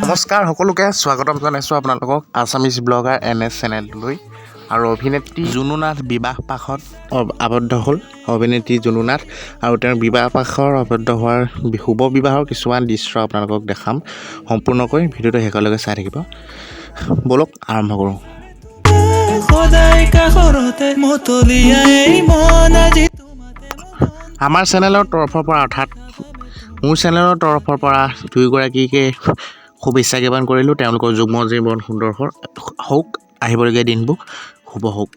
নমস্কাৰ সকলোকে স্বাগতম জনাইছোঁ আপোনালোকক আছামিজ ব্লগাৰ NS চেনেলটোলৈ। আৰু অভিনেত্ৰী জুনু নাথ বিবাহ পাশত আবদ্ধ হ'ল। অভিনেত্ৰী জুনু নাথ আৰু তেওঁৰ বিবাহ পাশৰ আবদ্ধ হোৱাৰ শুভ বিবাহৰ কিছুমান দৃশ্য আপোনালোকক দেখাম। সম্পূৰ্ণকৈ ভিডিঅ'টো শেষলৈকে চাই থাকিব। বলক আৰম্ভ কৰোঁ। আমাৰ চেনেলৰ তৰফৰ পৰা অৰ্থাৎ মোৰ চেনেলৰ তৰফৰ পৰা দুয়োগৰাকীকে শুভেচ্ছা জ্ঞাপন কৰিলোঁ। তেওঁলোকৰ যুগ্ম জীৱন সুন্দৰ হওক, আহিবলগীয়া দিনবোৰ শুভ হওক।